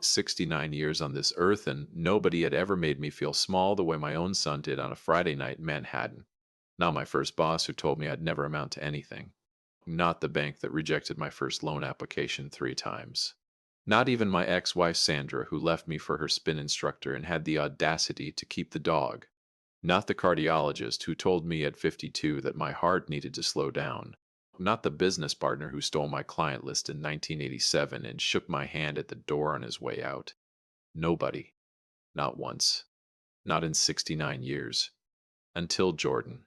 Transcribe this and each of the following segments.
69 years on this earth, and nobody had ever made me feel small the way my own son did on a Friday night in Manhattan. Not my first boss who told me I'd never amount to anything. Not the bank that rejected my first loan application 3 times. Not even my ex-wife Sandra, who left me for her spin instructor and had the audacity to keep the dog. Not the cardiologist who told me at 52 that my heart needed to slow down. Not the business partner who stole my client list in 1987 and shook my hand at the door on his way out. Nobody. Not once. Not in 69 years. Until Jordan.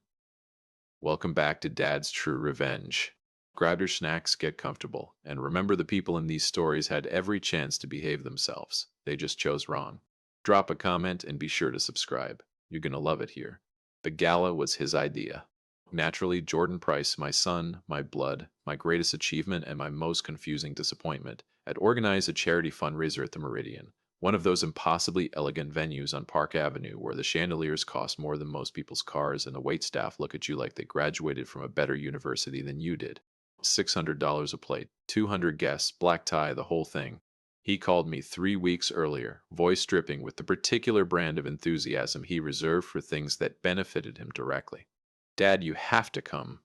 Welcome back to Dad's True Revenge. Grab your snacks, get comfortable, and remember the people in these stories had every chance to behave themselves. They just chose wrong. Drop a comment and be sure to subscribe. You're gonna love it here. The gala was his idea. Naturally, Jordan Price, my son, my blood, my greatest achievement, and my most confusing disappointment, had organized a charity fundraiser at the Meridian, one of those impossibly elegant venues on Park Avenue where the chandeliers cost more than most people's cars and the waitstaff look at you like they graduated from a better university than you did. $600 a plate, 200 guests, black tie, the whole thing. He called me 3 weeks earlier, voice dripping with the particular brand of enthusiasm he reserved for things that benefited him directly. Dad, you have to come.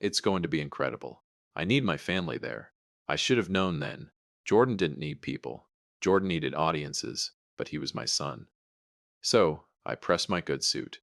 It's going to be incredible. I need my family there. I should have known then. Jordan didn't need people. Jordan needed audiences, but he was my son. So, I pressed my good suit.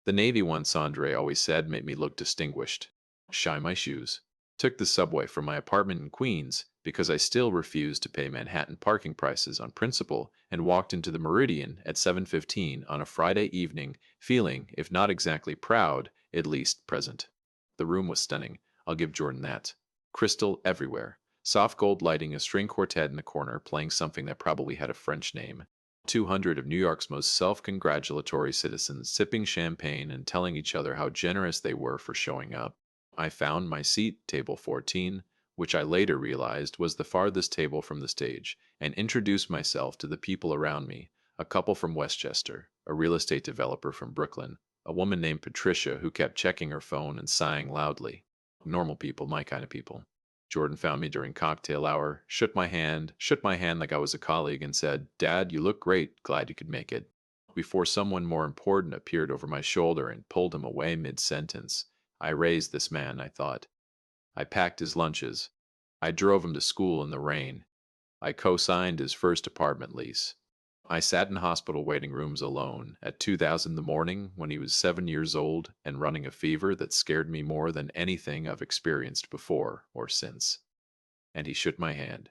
The navy one, Sandre always said, made me look distinguished. Shine my shoes. Took the subway from my apartment in Queens because I still refused to pay Manhattan parking prices on principle and walked into the Meridian at 7:15 on a Friday evening, feeling, if not exactly proud, at least present. The room was stunning. I'll give Jordan that. Crystal everywhere. Soft gold lighting, a string quartet in the corner playing something that probably had a French name. 200 of New York's most self-congratulatory citizens sipping champagne and telling each other how generous they were for showing up. I found my seat, table 14, which I later realized was the farthest table from the stage, and introduced myself to the people around me, a couple from Westchester, a real estate developer from Brooklyn, a woman named Patricia who kept checking her phone and sighing loudly. Normal people, my kind of people. Jordan found me during cocktail hour, shook my hand like I was a colleague, and said, "Dad, you look great, glad you could make it," before someone more important appeared over my shoulder and pulled him away mid-sentence. I raised this man, I thought. I packed his lunches. I drove him to school in the rain. I co-signed his first apartment lease. I sat in hospital waiting rooms alone at 2,000 in the morning when he was 7 years old and running a fever that scared me more than anything I've experienced before or since. And he shook my hand.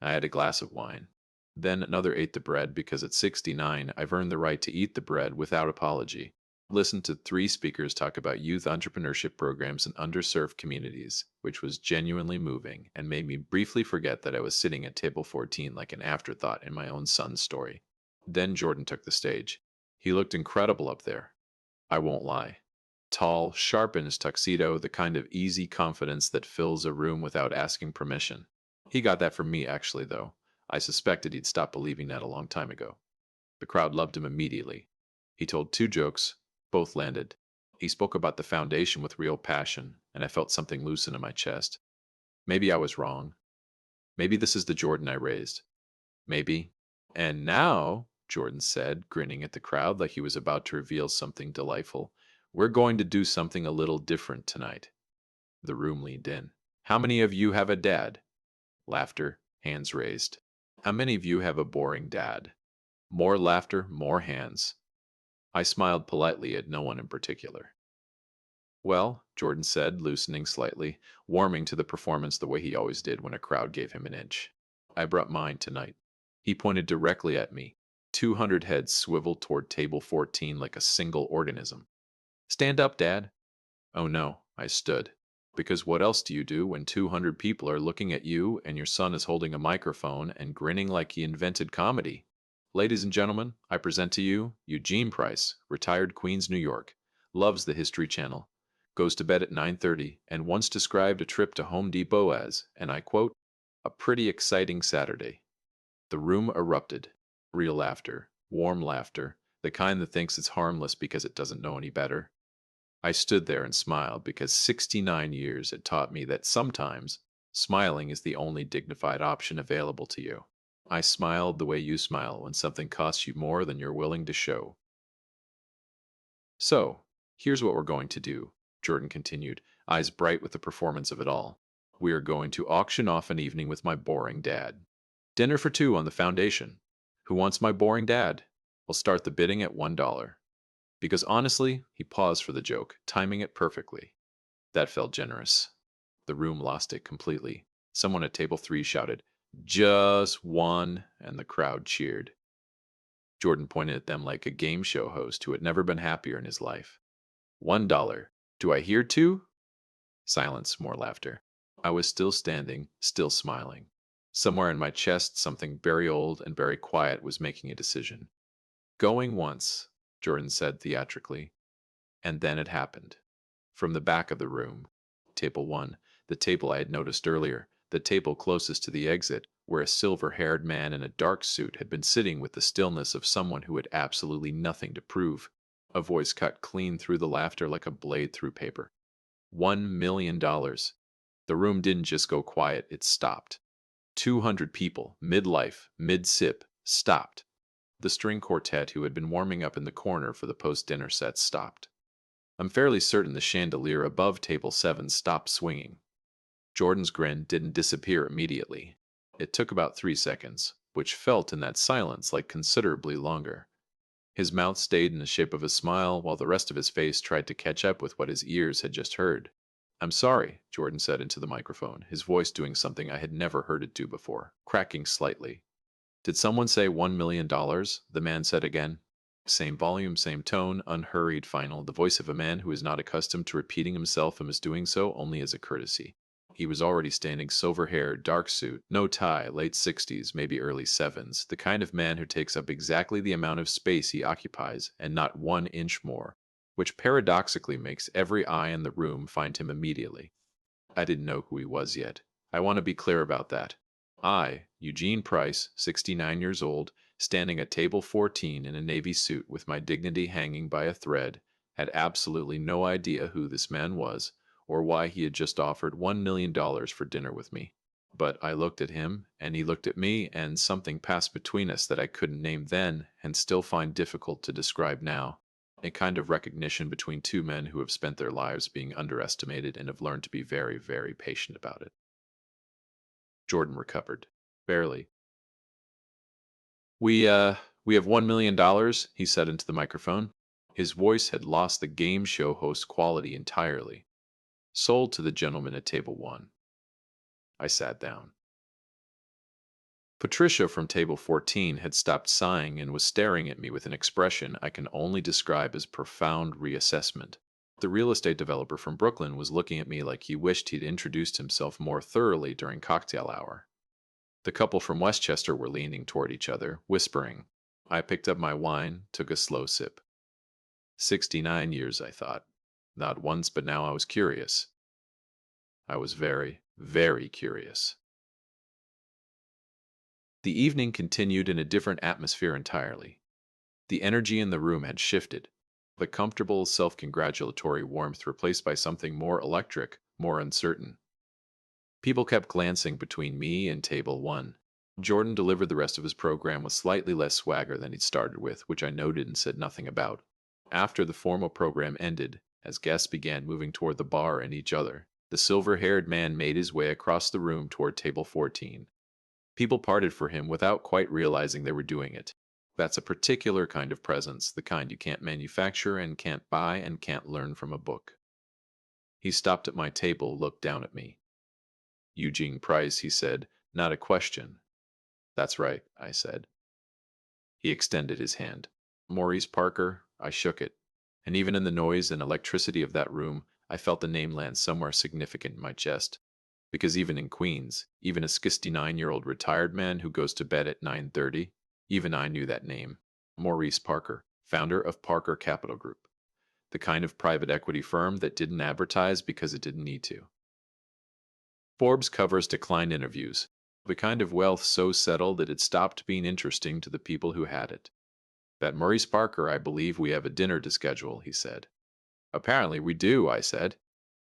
I had a glass of wine. Then another ate the bread because at 69 I've earned the right to eat the bread without apology. Listened to 3 speakers talk about youth entrepreneurship programs in underserved communities, which was genuinely moving and made me briefly forget that I was sitting at table 14 like an afterthought in my own son's story. Then Jordan took the stage. He looked incredible up there. I won't lie. Tall, sharp in his tuxedo, the kind of easy confidence that fills a room without asking permission. He got that from me, actually, though. I suspected he'd stopped believing that a long time ago. The crowd loved him immediately. He told 2 jokes. Both landed. He spoke about the foundation with real passion, and I felt something loosen in my chest. Maybe I was wrong. Maybe this is the Jordan I raised. Maybe. And now, Jordan said, grinning at the crowd like he was about to reveal something delightful, we're going to do something a little different tonight. The room leaned in. How many of you have a dad? Laughter, hands raised. How many of you have a boring dad? More laughter, more hands. I smiled politely at no one in particular. Well, Jordan said, loosening slightly, warming to the performance the way he always did when a crowd gave him an inch. I brought mine tonight. He pointed directly at me. 200 heads swiveled toward table 14 like a single organism. Stand up, Dad. Oh no, I stood. Because what else do you do when 200 people are looking at you and your son is holding a microphone and grinning like he invented comedy? Ladies and gentlemen, I present to you Eugene Price, retired Queens, New York, loves the History Channel, goes to bed at 9:30, and once described a trip to Home Depot as, and I quote, a pretty exciting Saturday. The room erupted. Real laughter, warm laughter, the kind that thinks it's harmless because it doesn't know any better. I stood there and smiled because 69 years had taught me that sometimes smiling is the only dignified option available to you. I smiled the way you smile when something costs you more than you're willing to show. So, here's what we're going to do, Jordan continued, eyes bright with the performance of it all. We are going to auction off an evening with my boring dad. Dinner for two on the foundation. Who wants my boring dad? We'll start the bidding at $1. Because honestly, he paused for the joke, timing it perfectly. That felt generous. The room lost it completely. Someone at table 3 shouted, "Just one," and the crowd cheered. Jordan pointed at them like a game show host who had never been happier in his life. $1. Do I hear two? Silence, more laughter. I was still standing, still smiling. Somewhere in my chest, something very old and very quiet was making a decision. Going once, Jordan said theatrically. And then it happened. From the back of the room, table 1, the table I had noticed earlier, the table closest to the exit, where a silver-haired man in a dark suit had been sitting with the stillness of someone who had absolutely nothing to prove. A voice cut clean through the laughter like a blade through paper. $1 million. The room didn't just go quiet, it stopped. 200 people, midlife, mid-sip, stopped. The string quartet who had been warming up in the corner for the post-dinner set stopped. I'm fairly certain the chandelier above table 7 stopped swinging. Jordan's grin didn't disappear immediately. It took about 3 seconds, which felt in that silence like considerably longer. His mouth stayed in the shape of a smile while the rest of his face tried to catch up with what his ears had just heard. "I'm sorry," Jordan said into the microphone, his voice doing something I had never heard it do before, cracking slightly. "Did someone say $1 million?" the man said again. Same volume, same tone, unhurried final, the voice of a man who is not accustomed to repeating himself and was doing so only as a courtesy. He was already standing, silver-haired, dark suit, no tie, late 60s, maybe early 7s, the kind of man who takes up exactly the amount of space he occupies, and not 1 inch more, which paradoxically makes every eye in the room find him immediately. I didn't know who he was yet. I want to be clear about that. I, Eugene Price, 69 years old, standing at table 14 in a navy suit with my dignity hanging by a thread, had absolutely no idea who this man was or why he had just offered $1 million for dinner with me. But I looked at him, and he looked at me, and something passed between us that I couldn't name then and still find difficult to describe now. A kind of recognition between two men who have spent their lives being underestimated and have learned to be very, very patient about it. Jordan recovered. Barely. We have $1 million, he said into the microphone. His voice had lost the game show host quality entirely. Sold to the gentleman at table 1. I sat down. Patricia from table 14 had stopped sighing and was staring at me with an expression I can only describe as profound reassessment. The real estate developer from Brooklyn was looking at me like he wished he'd introduced himself more thoroughly during cocktail hour. The couple from Westchester were leaning toward each other, whispering. I picked up my wine, took a slow sip. 69 years, I thought. Not once, but now I was curious. I was very, very curious. The evening continued in a different atmosphere entirely. The energy in the room had shifted. The comfortable, self-congratulatory warmth replaced by something more electric, more uncertain. People kept glancing between me and table 1. Jordan delivered the rest of his program with slightly less swagger than he'd started with, which I noted and said nothing about. After the formal program ended, as guests began moving toward the bar and each other, the silver-haired man made his way across the room toward table 14. People parted for him without quite realizing they were doing it. That's a particular kind of presence, the kind you can't manufacture and can't buy and can't learn from a book. He stopped at my table, looked down at me. "Eugene Price," he said, "not a question." "That's right," I said. He extended his hand. "Maurice Parker." I shook it, and even in the noise and electricity of that room, I felt the name land somewhere significant in my chest. Because even in Queens, even a 69-year-old retired man who goes to bed at 9:30, even I knew that name. Maurice Parker, founder of Parker Capital Group, the kind of private equity firm that didn't advertise because it didn't need to. Forbes covers declined interviews, the kind of wealth so settled that it stopped being interesting to the people who had it. "That Maurice Parker, I believe we have a dinner to schedule," he said. "Apparently we do," I said.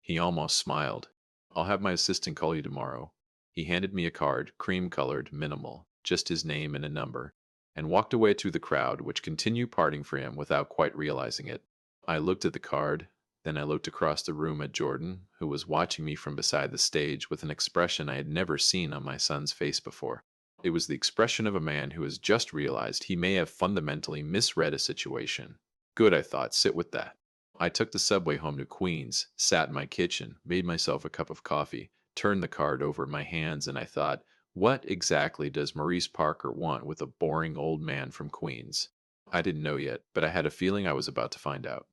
He almost smiled. "I'll have my assistant call you tomorrow." He handed me a card, cream-colored, minimal, just his name and a number, and walked away through the crowd, which continued parting for him without quite realizing it. I looked at the card, then I looked across the room at Jordan, who was watching me from beside the stage with an expression I had never seen on my son's face before. It was the expression of a man who has just realized he may have fundamentally misread a situation. Good, I thought, sit with that. I took the subway home to Queens, sat in my kitchen, made myself a cup of coffee, turned the card over in my hands, and I thought, what exactly does Maurice Parker want with a boring old man from Queens? I didn't know yet, but I had a feeling I was about to find out.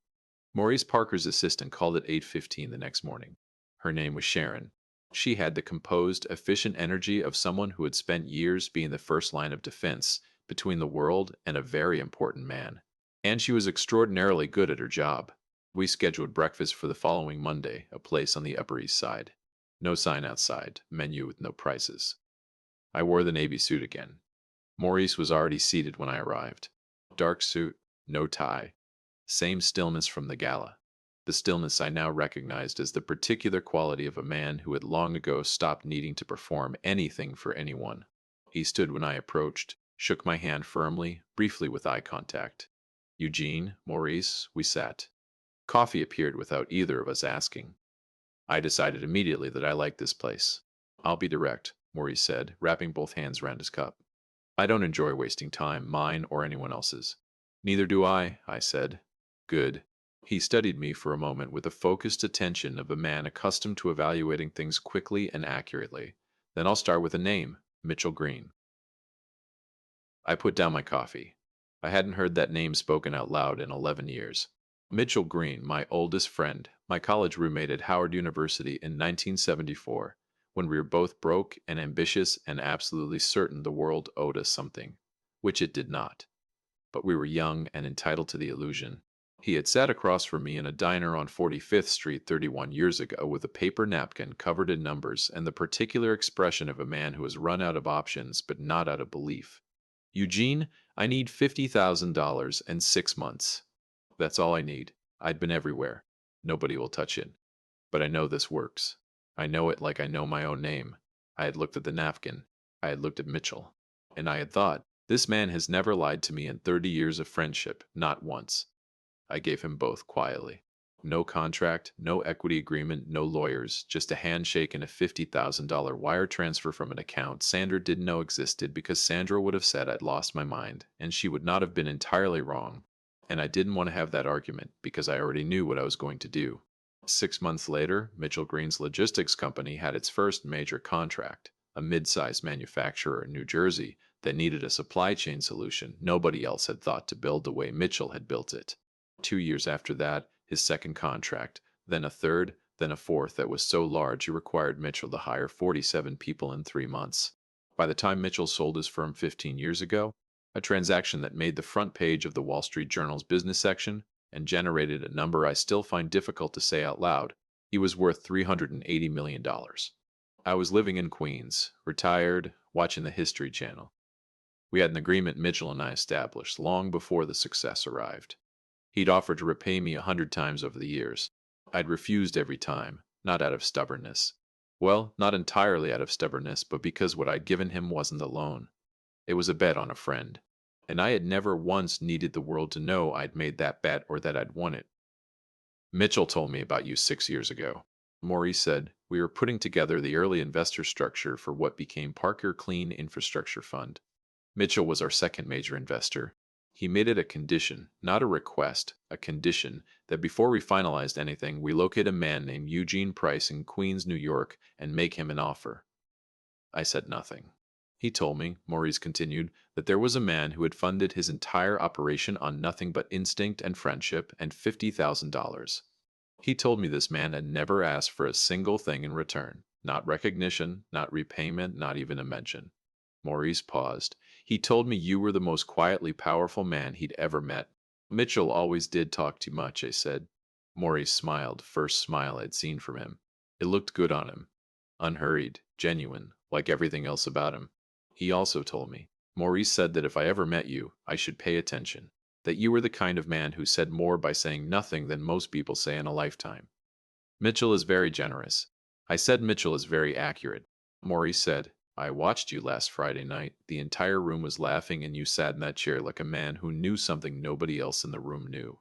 Maurice Parker's assistant called at 8:15 the next morning. Her name was Sharon. She had the composed, efficient energy of someone who had spent years being the first line of defense between the world and a very important man. And she was extraordinarily good at her job. We scheduled breakfast for the following Monday, a place on the Upper East Side. No sign outside, menu with no prices. I wore the navy suit again. Maurice was already seated when I arrived. Dark suit, no tie, same stillness from the gala. The stillness I now recognized as the particular quality of a man who had long ago stopped needing to perform anything for anyone. He stood when I approached, shook my hand firmly, briefly with eye contact. Eugene, Maurice, we sat. Coffee appeared without either of us asking. I decided immediately that I liked this place. I'll be direct, Maurice said, wrapping both hands round his cup. I don't enjoy wasting time, mine or anyone else's. Neither do I said. Good. He studied me for a moment with the focused attention of a man accustomed to evaluating things quickly and accurately. Then I'll start with a name, Mitchell Green. I put down my coffee. I hadn't heard that name spoken out loud in 11 years. Mitchell Green, my oldest friend, my college roommate at Howard University in 1974, when we were both broke and ambitious and absolutely certain the world owed us something, which it did not. But we were young and entitled to the illusion. He had sat across from me in a diner on 45th Street 31 years ago with a paper napkin covered in numbers and the particular expression of a man who has run out of options but not out of belief. Eugene, I need $50,000 and 6 months. That's all I need. I'd been everywhere. Nobody will touch it. But I know this works. I know it like I know my own name. I had looked at the napkin. I had looked at Mitchell. And I had thought, this man has never lied to me in 30 years of friendship, not once. I gave him both quietly. No contract, no equity agreement, no lawyers, just a handshake and a $50,000 wire transfer from an account Sandra didn't know existed because Sandra would have said I'd lost my mind, and she would not have been entirely wrong. And I didn't want to have that argument because I already knew what I was going to do. 6 months later, Mitchell Green's logistics company had its first major contract, a mid-sized manufacturer in New Jersey that needed a supply chain solution nobody else had thought to build the way Mitchell had built it. 2 years after that, his second contract, then a third, then a fourth that was so large it required Mitchell to hire 47 people in 3 months. By the time Mitchell sold his firm 15 years ago, a transaction that made the front page of the Wall Street Journal's business section and generated a number I still find difficult to say out loud, he was worth $380 million. I was living in Queens, retired, watching the History Channel. We had an agreement Mitchell and I established long before the success arrived. He'd offered to repay me 100 times over the years. I'd refused every time, not out of stubbornness. Well, not entirely out of stubbornness, but because what I'd given him wasn't a loan. It was a bet on a friend. And I had never once needed the world to know I'd made that bet or that I'd won it. Mitchell told me about you 6 years ago. Maurice said, we were putting together the early investor structure for what became Parker Clean Infrastructure Fund. Mitchell was our second major investor. He made it a condition, not a request, a condition, that before we finalized anything, we locate a man named Eugene Price in Queens, New York, and make him an offer. I said nothing. He told me, Maurice continued, that there was a man who had funded his entire operation on nothing but instinct and friendship and $50,000. He told me this man had never asked for a single thing in return, not recognition, not repayment, not even a mention. Maurice paused. He told me you were the most quietly powerful man he'd ever met. Mitchell always did talk too much, I said. Maurice smiled, first smile I'd seen from him. It looked good on him. Unhurried, genuine, like everything else about him. He also told me, Maurice said that if I ever met you, I should pay attention. That you were the kind of man who said more by saying nothing than most people say in a lifetime. Mitchell is very generous. I said Mitchell is very accurate. Maurice said, I watched you last Friday night. The entire room was laughing, and you sat in that chair like a man who knew something nobody else in the room knew.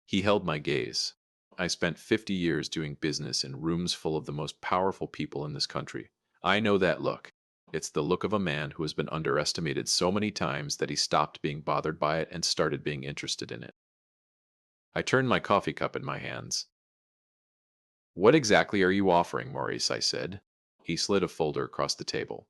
He held my gaze. I spent 50 years doing business in rooms full of the most powerful people in this country. I know that look. It's the look of a man who has been underestimated so many times that he stopped being bothered by it and started being interested in it. I turned my coffee cup in my hands. What exactly are you offering, Maurice? I said. He slid a folder across the table.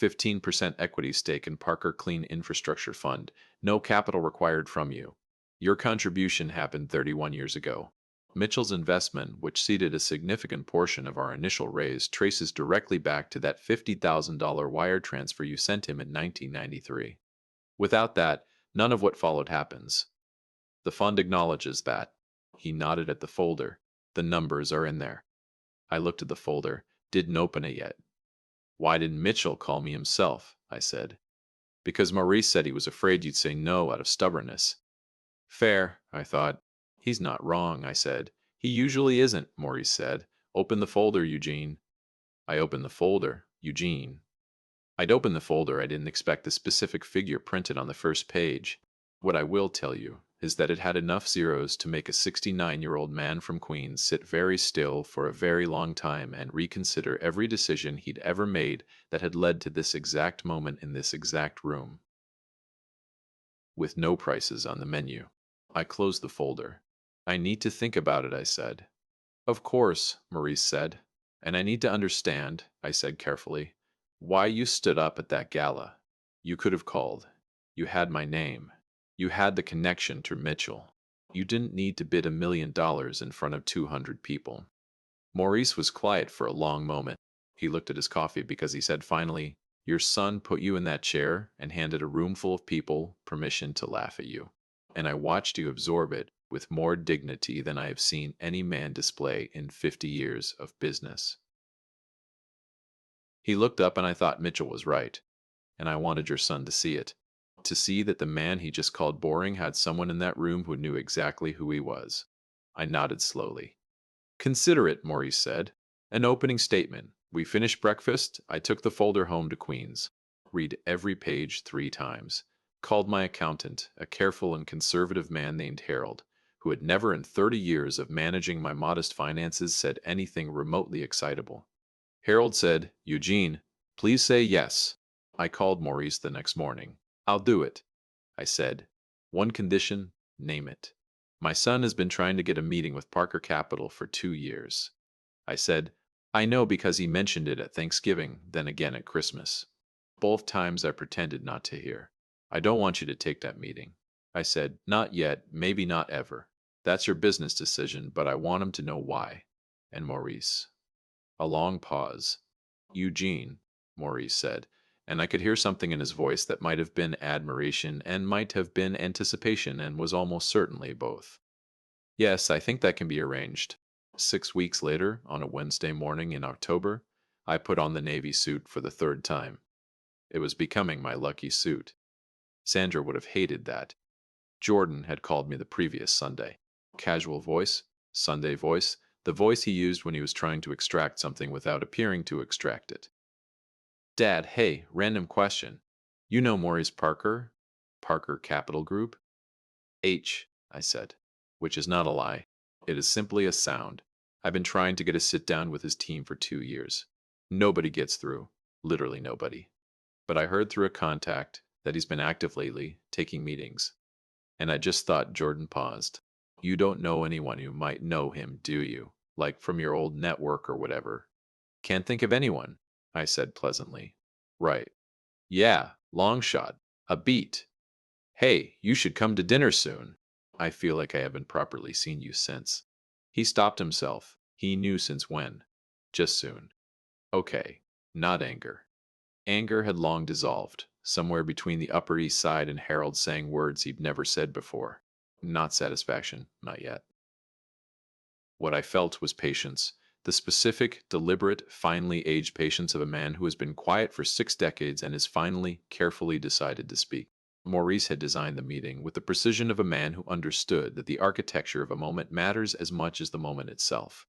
15% equity stake in Parker Clean Infrastructure Fund. No capital required from you. Your contribution happened 31 years ago. Mitchell's investment, which seeded a significant portion of our initial raise, traces directly back to that $50,000 wire transfer you sent him in 1993. Without that, none of what followed happens. The fund acknowledges that. He nodded at the folder. The numbers are in there. I looked at the folder, didn't open it yet. Why didn't Mitchell call me himself? I said. Because Maurice said he was afraid you'd say no out of stubbornness. Fair, I thought. He's not wrong, I said. He usually isn't, Maurice said. Open the folder, Eugene. I opened the folder. Eugene. I'd opened the folder. I didn't expect the specific figure printed on the first page. What I will tell you is that it had enough zeros to make a 69-year-old man from Queens sit very still for a very long time and reconsider every decision he'd ever made that had led to this exact moment in this exact room. With no prices on the menu. I closed the folder. I need to think about it, I said. Of course, Maurice said. And I need to understand, I said carefully, why you stood up at that gala. You could have called. You had my name. You had the connection to Mitchell. You didn't need to bid $1 million in front of 200 people. Maurice was quiet for a long moment. He looked at his coffee because he said finally, your son put you in that chair and handed a room full of people permission to laugh at you. And I watched you absorb it with more dignity than I have seen any man display in 50 years of business. He looked up and I thought Mitchell was right. And I wanted your son to see it. To see that the man he just called boring had someone in that room who knew exactly who he was. I nodded slowly. Consider it, Maurice said. An opening statement. We finished breakfast. I took the folder home to Queens. Read every page 3 times. Called my accountant, a careful and conservative man named Harold, who had never in 30 years of managing my modest finances said anything remotely excitable. Harold said, Eugene, please say yes. I called Maurice the next morning. I'll do it, I said. One condition, name it. My son has been trying to get a meeting with Parker Capital for 2 years. I said, I know because he mentioned it at Thanksgiving, then again at Christmas. Both times I pretended not to hear. I don't want you to take that meeting. I said, not yet, maybe not ever. That's your business decision, but I want him to know why. And Maurice. A long pause. Eugene, Maurice said, and I could hear something in his voice that might have been admiration and might have been anticipation and was almost certainly both. Yes, I think that can be arranged. 6 weeks later, on a Wednesday morning in October, I put on the navy suit for the 3rd time. It was becoming my lucky suit. Sandra would have hated that. Jordan had called me the previous Sunday. Casual voice, Sunday voice, the voice he used when he was trying to extract something without appearing to extract it. Dad, hey, random question. You know Maurice Parker? Parker Capital Group? I said, which is not a lie. It is simply a sound. I've been trying to get a sit down with his team for 2 years. Nobody gets through. Literally nobody. But I heard through a contact that he's been active lately, taking meetings. And I just thought Jordan paused. You don't know anyone who might know him, do you? Like from your old network or whatever. Can't think of anyone, I said pleasantly. Right. Yeah, long shot. A beat. Hey, you should come to dinner soon. I feel like I haven't properly seen you since. He stopped himself. He knew since when. Just soon. Okay. Not anger. Anger had long dissolved, somewhere between the Upper East Side and Harold saying words he'd never said before. Not satisfaction, not yet. What I felt was patience, the specific, deliberate, finely aged patience of a man who has been quiet for 6 decades and has finally, carefully decided to speak. Maurice had designed the meeting with the precision of a man who understood that the architecture of a moment matters as much as the moment itself.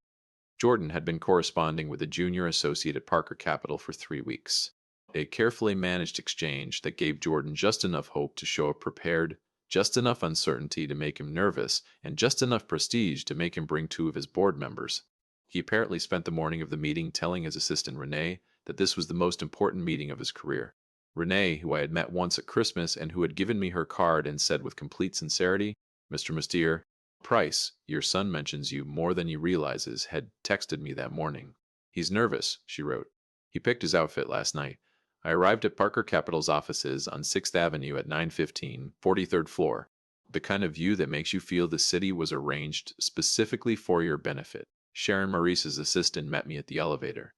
Jordan had been corresponding with a junior associate at Parker Capital for 3 weeks. A carefully managed exchange that gave Jordan just enough hope to show up prepared, just enough uncertainty to make him nervous, and just enough prestige to make him bring two of his board members. He apparently spent the morning of the meeting telling his assistant Renee that this was the most important meeting of his career. Renee, who I had met once at Christmas and who had given me her card and said with complete sincerity, "Mr. Mustier, Price, your son mentions you more than he realizes," had texted me that morning. "He's nervous," she wrote. "He picked his outfit last night. I arrived at Parker Capital's offices on 6th Avenue at 9:15, 43rd floor. The kind of view that makes you feel the city was arranged specifically for your benefit. Sharon Maurice's assistant met me at the elevator.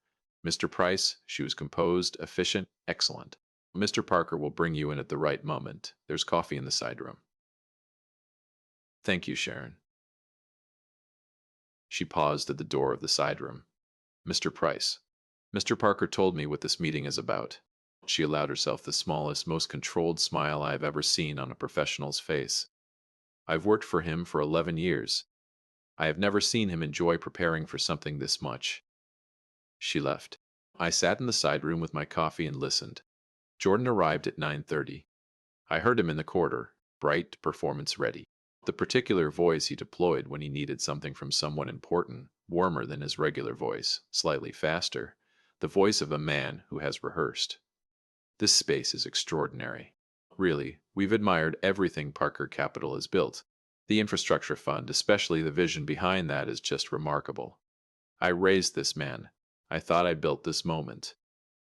Mr. Price," she was composed, efficient, excellent. "Mr. Parker will bring you in at the right moment. There's coffee in the side room." "Thank you, Sharon." She paused at the door of the side room. "Mr. Price, Mr. Parker told me what this meeting is about." She allowed herself the smallest, most controlled smile I have ever seen on a professional's face. "I've worked for him for 11 years. I have never seen him enjoy preparing for something this much." She left. I sat in the side room with my coffee and listened. Jordan arrived at 9:30. I heard him in the corridor, bright, performance ready. The particular voice he deployed when he needed something from someone important, warmer than his regular voice, slightly faster, the voice of a man who has rehearsed. "This space is extraordinary. Really, we've admired everything Parker Capital has built. The infrastructure fund, especially the vision behind that, is just remarkable. I raised this man. I thought I built this moment.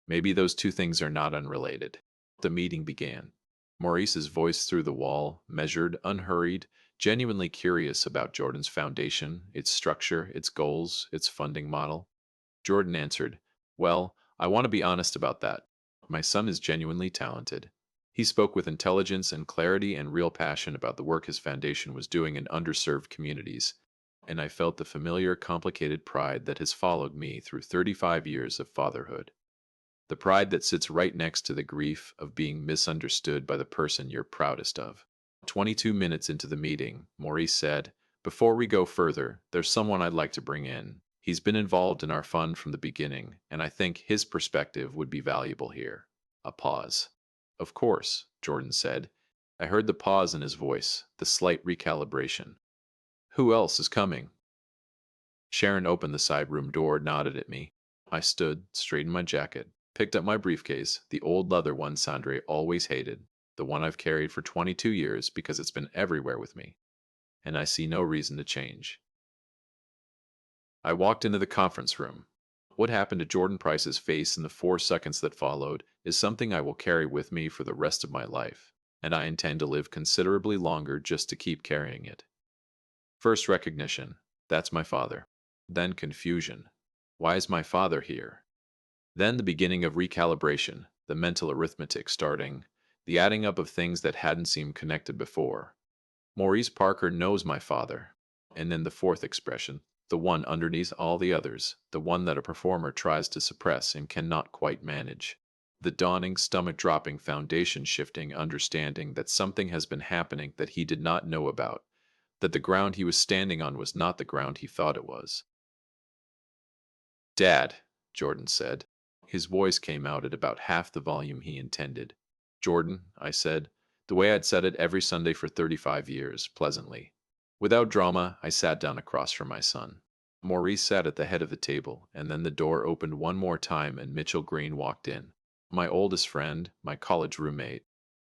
Maybe those two things are not unrelated." The meeting began. Maurice's voice through the wall, measured, unhurried, genuinely curious about Jordan's foundation, its structure, its goals, its funding model. Jordan answered, "Well, I want to be honest about that. My son is genuinely talented. He spoke with intelligence and clarity and real passion about the work his foundation was doing in underserved communities, and I felt the familiar, complicated pride that has followed me through 35 years of fatherhood. The pride that sits right next to the grief of being misunderstood by the person you're proudest of." 22 minutes into the meeting, Maurice said, "Before we go further, there's someone I'd like to bring in. He's been involved in our fund from the beginning, and I think his perspective would be valuable here." A pause. "Of course," Jordan said. I heard the pause in his voice, the slight recalibration. "Who else is coming?" Sharon opened the side room door, nodded at me. I stood, straightened my jacket, picked up my briefcase, the old leather one Sandre always hated, the one I've carried for 22 years because it's been everywhere with me, and I see no reason to change. I walked into the conference room. What happened to Jordan Price's face in the 4 seconds that followed is something I will carry with me for the rest of my life, and I intend to live considerably longer just to keep carrying it. First recognition. That's my father. Then confusion. Why is my father here? Then the beginning of recalibration, the mental arithmetic starting, the adding up of things that hadn't seemed connected before. Maurice Parker knows my father. And then the fourth expression, the one underneath all the others, the one that a performer tries to suppress and cannot quite manage. The dawning, stomach-dropping, foundation-shifting understanding that something has been happening that he did not know about, that the ground he was standing on was not the ground he thought it was. "Dad," Jordan said. His voice came out at about half the volume he intended. "Jordan," I said, the way I'd said it every Sunday for 35 years, pleasantly. Without drama, I sat down across from my son. Maurice sat at the head of the table, and then the door opened one more time and Mitchell Green walked in. My oldest friend, my college roommate.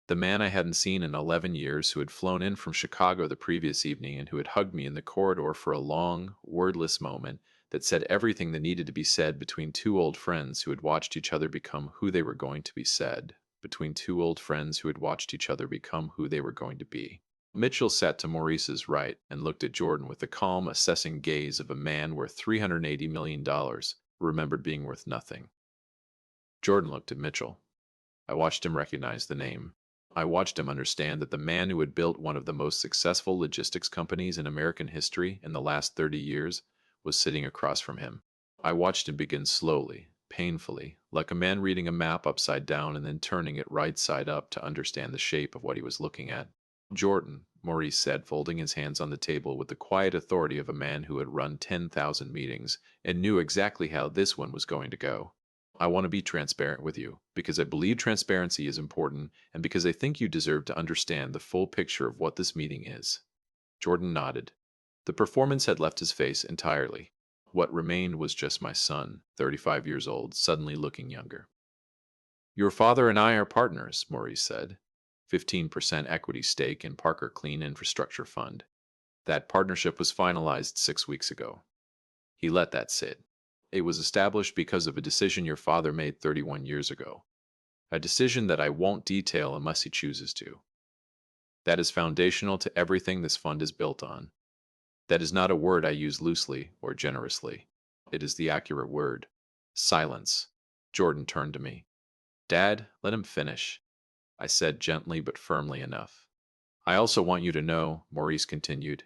The man I hadn't seen in 11 years, who had flown in from Chicago the previous evening and who had hugged me in the corridor for a long, wordless moment that said everything that needed to be said between two old friends who had watched each other become who they were going to be said, between two old friends who had watched each other become who they were going to be. Mitchell sat to Maurice's right and looked at Jordan with the calm, assessing gaze of a man worth $380 million, who remembered being worth nothing. Jordan looked at Mitchell. I watched him recognize the name. I watched him understand that the man who had built one of the most successful logistics companies in American history in the last 30 years was sitting across from him. I watched him begin slowly, painfully, like a man reading a map upside down and then turning it right side up to understand the shape of what he was looking at. "Jordan," Maurice said, folding his hands on the table with the quiet authority of a man who had run 10,000 meetings and knew exactly how this one was going to go. I want to be transparent with you because I believe transparency is important and because I think you deserve to understand the full picture of what this meeting is. Jordan nodded. The performance had left his face entirely. What remained was just my son, 35 years old, suddenly looking younger. Your father and I are partners, Maurice said. 15% equity stake in Parker Clean Infrastructure Fund. That partnership was finalized 6 weeks ago. He let that sit. It was established because of a decision your father made 31 years ago. A decision that I won't detail unless he chooses to. That is foundational to everything this fund is built on. That is not a word I use loosely or generously. It is the accurate word. Silence. Jordan turned to me. Dad, let him finish, I said gently but firmly enough. I also want you to know, Maurice continued,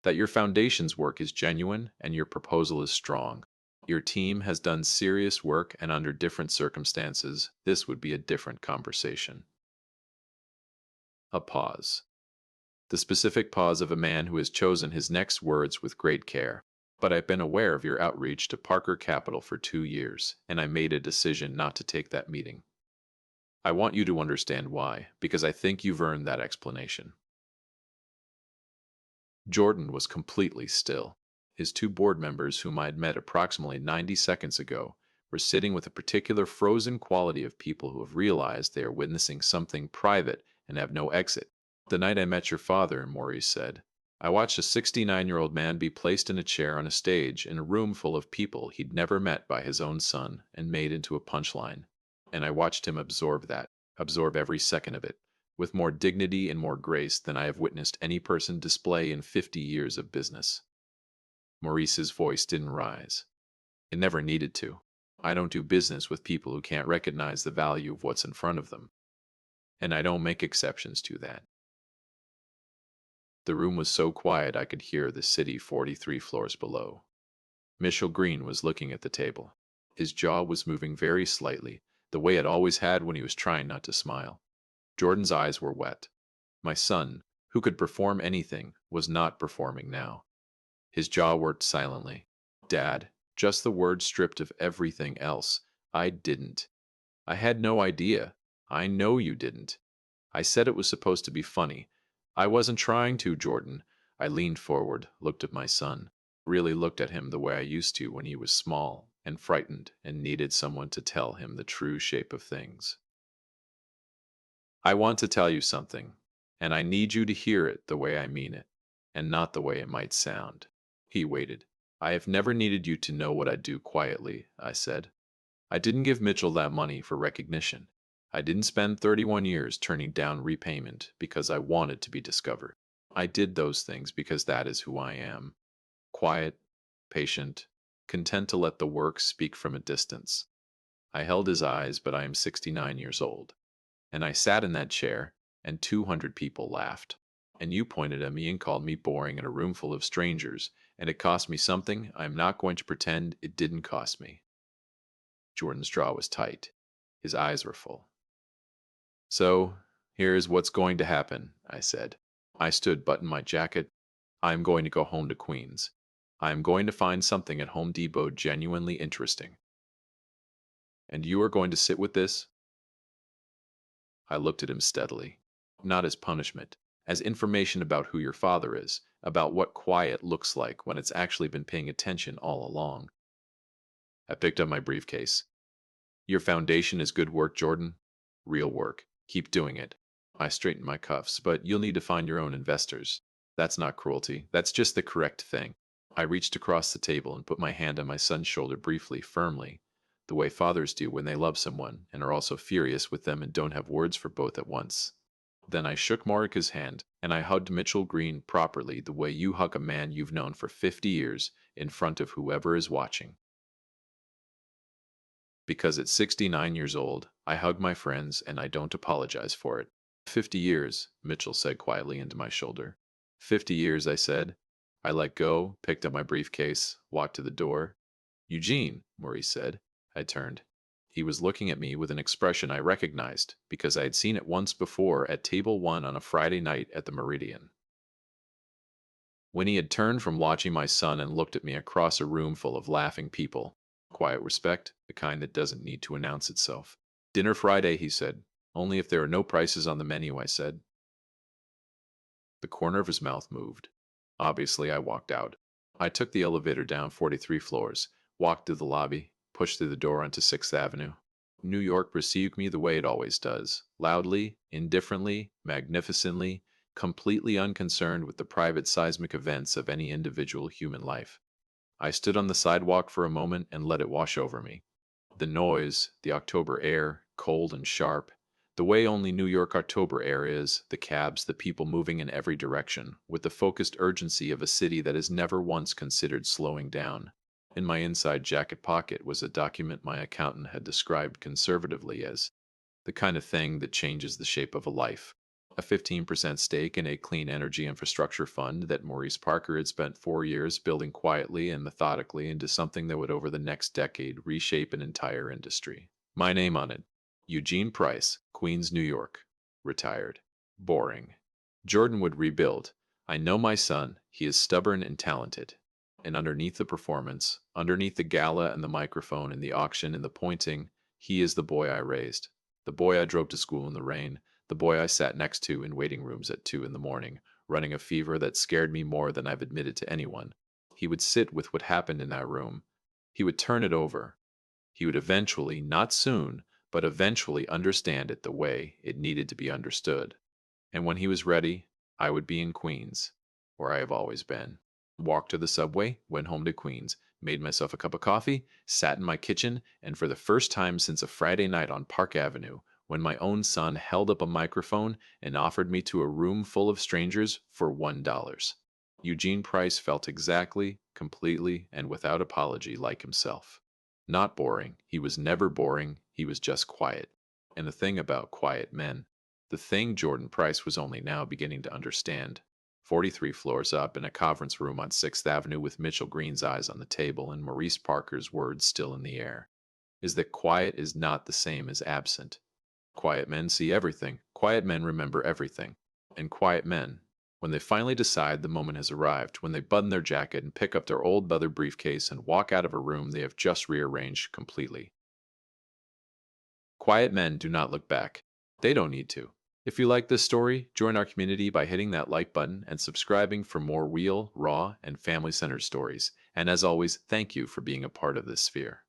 that your foundation's work is genuine and your proposal is strong. Your team has done serious work, and under different circumstances, this would be a different conversation. A pause. The specific pause of a man who has chosen his next words with great care. But I've been aware of your outreach to Parker Capital for 2 years, and I made a decision not to take that meeting. I want you to understand why, because I think you've earned that explanation. Jordan was completely still. His two board members, whom I had met approximately 90 seconds ago, were sitting with a particular frozen quality of people who have realized they are witnessing something private and have no exit. The night I met your father, Maurice said, I watched a 69-year-old man be placed in a chair on a stage in a room full of people he'd never met by his own son and made into a punchline. And I watched him absorb every second of it, with more dignity and more grace than I have witnessed any person display in 50 years of business. Maurice's voice didn't rise. It never needed to. I don't do business with people who can't recognize the value of what's in front of them. And I don't make exceptions to that. The room was so quiet I could hear the city 43 floors below. Mitchell Green was looking at the table. His jaw was moving very slightly, the way it always had when he was trying not to smile. Jordan's eyes were wet. My son, who could perform anything, was not performing now. His jaw worked silently. Dad, just the word stripped of everything else. I didn't. I had no idea. I know you didn't. I said it was supposed to be funny. I wasn't trying to, Jordan. I leaned forward, looked at my son, really looked at him the way I used to when he was small and frightened and needed someone to tell him the true shape of things. I want to tell you something, and I need you to hear it the way I mean it, and not the way it might sound. He waited. I have never needed you to know what I do quietly, I said. I didn't give Mitchell that money for recognition. I didn't spend 31 years turning down repayment because I wanted to be discovered. I did those things because that is who I am. Quiet, patient, content to let the work speak from a distance. I held his eyes, but I am 69 years old. And I sat in that chair, and 200 people laughed. And you pointed at me and called me boring in a room full of strangers, and it cost me something I am not going to pretend it didn't cost me. Jordan's jaw was tight. His eyes were full. So, here's what's going to happen, I said. I stood, buttoned my jacket. I am going to go home to Queens. I am going to find something at Home Depot genuinely interesting. And you are going to sit with this? I looked at him steadily. Not as punishment, as information about who your father is, about what quiet looks like when it's actually been paying attention all along. I picked up my briefcase. Your foundation is good work, Jordan. Real work. Keep doing it. I straightened my cuffs, but you'll need to find your own investors. That's not cruelty. That's just the correct thing. I reached across the table and put my hand on my son's shoulder briefly, firmly, the way fathers do when they love someone and are also furious with them and don't have words for both at once. Then I shook Marika's hand, and I hugged Mitchell Green properly the way you hug a man you've known for 50 years in front of whoever is watching. Because at 69 years old, I hug my friends and I don't apologize for it. 50 years, Mitchell said quietly into my shoulder. 50 years, I said. I let go, picked up my briefcase, walked to the door. Eugene, Maurice said. I turned. He was looking at me with an expression I recognized because I had seen it once before at table 1 on a Friday night at the Meridian. When he had turned from watching my son and looked at me across a room full of laughing people, Quiet respect, the kind that doesn't need to announce itself. Dinner Friday, he said. Only if there are no prices on the menu, I said. The corner of his mouth moved. Obviously, I walked out. I took the elevator down 43 floors, walked to the lobby, pushed through the door onto 6th Avenue. New York received me the way it always does, loudly, indifferently, magnificently, completely unconcerned with the private seismic events of any individual human life. I stood on the sidewalk for a moment and let it wash over me. The noise, the October air, cold and sharp, the way only New York October air is, the cabs, the people moving in every direction, with the focused urgency of a city that has never once considered slowing down. In my inside jacket pocket was a document my accountant had described conservatively as the kind of thing that changes the shape of a life. A 15% stake in a clean energy infrastructure fund that Maurice Parker had spent 4 years building quietly and methodically into something that would, over the next decade, reshape an entire industry. My name on it: Eugene Price, Queens, New York. Retired. Boring. Jordan would rebuild. I know my son. He is stubborn and talented. And underneath the performance, underneath the gala and the microphone and the auction and the pointing, he is the boy I raised. The boy I drove to school in the rain, the boy I sat next to in waiting rooms at 2 in the morning, running a fever that scared me more than I've admitted to anyone. He would sit with what happened in that room. He would turn it over. He would eventually, not soon, but eventually understand it the way it needed to be understood. And when he was ready, I would be in Queens, where I have always been. Walked to the subway, went home to Queens, made myself a cup of coffee, sat in my kitchen, and for the first time since a Friday night on Park Avenue, when my own son held up a microphone and offered me to a room full of strangers for $1. Eugene Price felt exactly, completely, and without apology like himself. Not boring. He was never boring. He was just quiet. And the thing about quiet men, the thing Jordan Price was only now beginning to understand, 43 floors up in a conference room on 6th Avenue with Mitchell Green's eyes on the table and Maurice Parker's words still in the air, is that quiet is not the same as absent. Quiet men see everything. Quiet men remember everything. And quiet men, when they finally decide the moment has arrived, when they button their jacket and pick up their old leather briefcase and walk out of a room they have just rearranged completely. Quiet men do not look back. They don't need to. If you like this story, join our community by hitting that like button and subscribing for more real, raw, and family centered stories. And as always, thank you for being a part of this sphere.